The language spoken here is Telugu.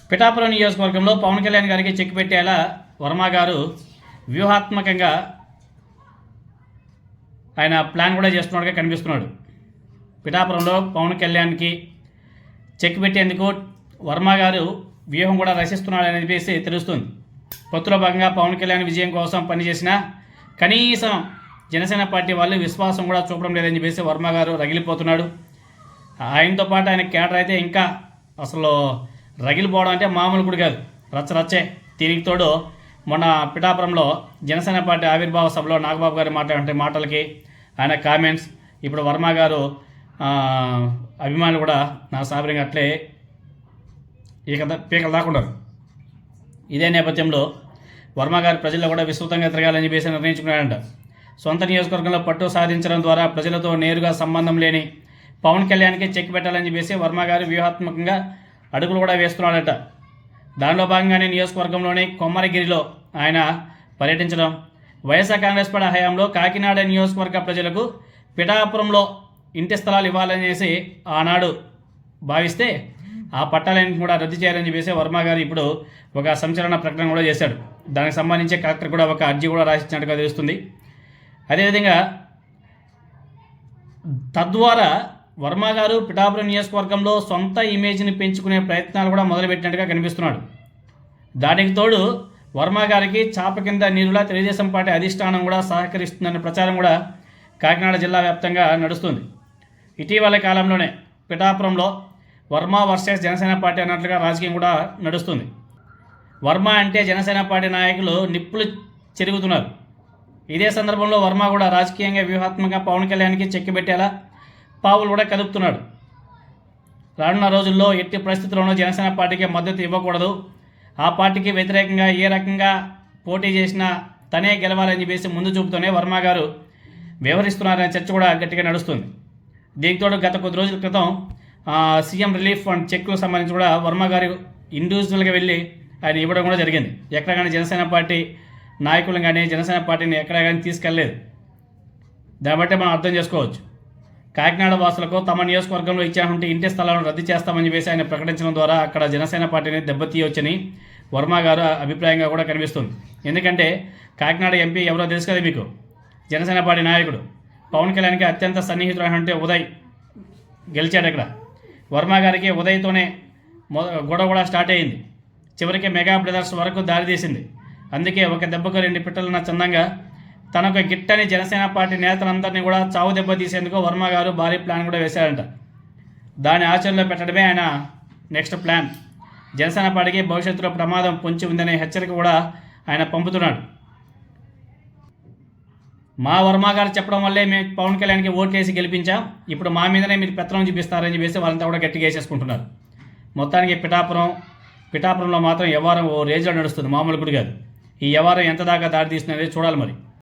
పిఠాపురం నియోజకవర్గంలో పవన్ కళ్యాణ్ గారికి చెక్ పెట్టేలా వర్మ గారు వ్యూహాత్మకంగా ఆయన ప్లాన్ కూడా చేస్తున్నట్టుగా కనిపిస్తున్నాడు. పిఠాపురంలో పవన్ కళ్యాణ్కి చెక్ పెట్టేందుకు వర్మ గారు వ్యూహం కూడా రచిస్తున్నాడని చెప్పేసి తెలుస్తుంది. పొత్తులో భాగంగా పవన్ కళ్యాణ్ విజయం కోసం పనిచేసిన కనీసం జనసేన పార్టీ వాళ్ళు విశ్వాసం కూడా చూపడం లేదని చెప్పేసి వర్మ గారు రగిలిపోతున్నాడు. ఆయనతో పాటు ఆయన కేడర్ అయితే ఇంకా అసలు రగిలిపోవడం అంటే మామూలు కూడా కాదు, రచ్చరచ్చే. తిరిగి తోడు మొన్న పిఠాపురంలో జనసేన పార్టీ ఆవిర్భావ సభలో నాగబాబు గారు మాట్లాడే మాటలకి ఆయన కామెంట్స్, ఇప్పుడు వర్మ గారు అభిమానులు కూడా నా సాబరిగా అట్లే పీకలు దాక్కున్నారు. ఇదే నేపథ్యంలో వర్మ గారు ప్రజల్లో కూడా విస్తృతంగా తిరగాలని చెప్పేసి నిర్ణయించుకున్నాడంట. సొంత నియోజకవర్గంలో పట్టు సాధించడం ద్వారా ప్రజలతో నేరుగా సంబంధం లేని పవన్ కళ్యాణ్కి చెక్ పెట్టాలని చెప్పేసి వర్మ గారు వ్యూహాత్మకంగా అడుగులు కూడా వేస్తున్నాడట. దానిలో భాగంగానే నియోజకవర్గంలోని కొమ్మరగిరిలో ఆయన పర్యటించడం, వైఎస్ఆర్ కాంగ్రెస్ పార్టీ హయాంలో కాకినాడ నియోజకవర్గ ప్రజలకు పిఠాపురంలో ఇంటి స్థలాలు ఇవ్వాలనేసి ఆనాడు భావిస్తే ఆ పట్టాలను కూడా రద్దు చేయాలని చెప్పేసి వర్మ గారు ఇప్పుడు ఒక సంచలన ప్రకటన కూడా చేశాడు. దానికి సంబంధించి కలెక్టర్ కూడా ఒక అర్జీ కూడా రాసిచ్చినట్టుగా తెలుస్తుంది. అదేవిధంగా తద్వారా వర్మ గారు పిఠాపురం నియోజకవర్గంలో సొంత ఇమేజ్ని పెంచుకునే ప్రయత్నాలు కూడా మొదలుపెట్టినట్టుగా కనిపిస్తున్నాడు. దానికి తోడు వర్మ గారికి చాప కింద నీరులా తెలుగుదేశం పార్టీ అధిష్టానం కూడా సహకరిస్తుందనే ప్రచారం కూడా కాకినాడ జిల్లా వ్యాప్తంగా నడుస్తుంది. ఇటీవల కాలంలోనే పిఠాపురంలో వర్మ వర్సెస్ జనసేన పార్టీ అన్నట్లుగా రాజకీయం కూడా నడుస్తుంది. వర్మ అంటే జనసేన పార్టీ నాయకులు నిప్పులు చెరుగుతున్నారు. ఇదే సందర్భంలో వర్మ కూడా రాజకీయంగా వ్యూహాత్మకంగా పవన్ కళ్యాణ్కి చెక్ పెట్టేలా పావులు కూడా కలుపుతున్నాడు. రానున్న రోజుల్లో ఎట్టి పరిస్థితుల్లోనూ జనసేన పార్టీకి మద్దతు ఇవ్వకూడదు, ఆ పార్టీకి వ్యతిరేకంగా ఏ రకంగా పోటీ చేసినా తనే గెలవాలని చెప్పేసి ముందు చూపుతూనే వర్మ గారు వ్యవహరిస్తున్నారనే చర్చ కూడా గట్టిగా నడుస్తుంది. దీంతో గత కొద్ది రోజుల క్రితం సీఎం రిలీఫ్ ఫండ్ చెక్కు సంబంధించి కూడా వర్మ గారు ఇండివిజువల్గా వెళ్ళి ఆయన ఇవ్వడం కూడా జరిగింది. ఎక్కడ కానీ జనసేన పార్టీ నాయకులు కానీ జనసేన పార్టీని ఎక్కడ కానీ తీసుకెళ్ళలేదు. దాన్ని బట్టి మనం అర్థం చేసుకోవచ్చు. కాకినాడ వాసులకు తమ నియోజకవర్గంలో ఇచ్చామంటే ఇంటి స్థలాలను రద్దు చేస్తామని చెప్పేసి ఆయన ప్రకటించడం ద్వారా అక్కడ జనసేన పార్టీని దెబ్బతీయవచ్చని వర్మ గారు అభిప్రాయంగా కూడా కనిపిస్తుంది. ఎందుకంటే కాకినాడ ఎంపీ ఎవరో తెలుసు కదా మీకు, జనసేన పార్టీ నాయకుడు పవన్ కళ్యాణ్కి అత్యంత సన్నిహితుడు ఉదయ్ గెలిచాడు. ఇక్కడ వర్మ గారికి ఉదయ్తోనే గొడవ కూడా స్టార్ట్ అయ్యింది. చివరికి మెగా బ్రదర్స్ వరకు దారితీసింది. అందుకే ఒక దెబ్బకు రెండు పిట్టలున్న చందంగా తనకు గిట్టని జనసేన పార్టీ నేతలందరినీ కూడా చావు దెబ్బ తీసేందుకు వర్మ గారు భారీ ప్లాన్ కూడా వేశారంట. దాని ఆచరణలో పెట్టడమే ఆయన నెక్స్ట్ ప్లాన్. జనసేన పార్టీకి భవిష్యత్తులో ప్రమాదం పొంచి ఉందనే హెచ్చరిక కూడా ఆయన పంపుతున్నాడు. మా వర్మ గారు చెప్పడం వల్లే మేము పవన్ కళ్యాణ్కి ఓట్లేసి గెలిపించాం, ఇప్పుడు మా మీదనే మీరు పెత్తనం చూపిస్తారని చెప్పేసి వాళ్ళంతా కూడా గట్టిగా వేసేసుకుంటున్నారు. మొత్తానికి పిఠాపురంలో మాత్రం వ్యవహారం ఓ రేంజ్లో నడుస్తుంది, మామూలు కూడా కాదు. ఈ వ్యవహారం ఎంత దాకా దారి తీస్తుందనేది చూడాలి మరి.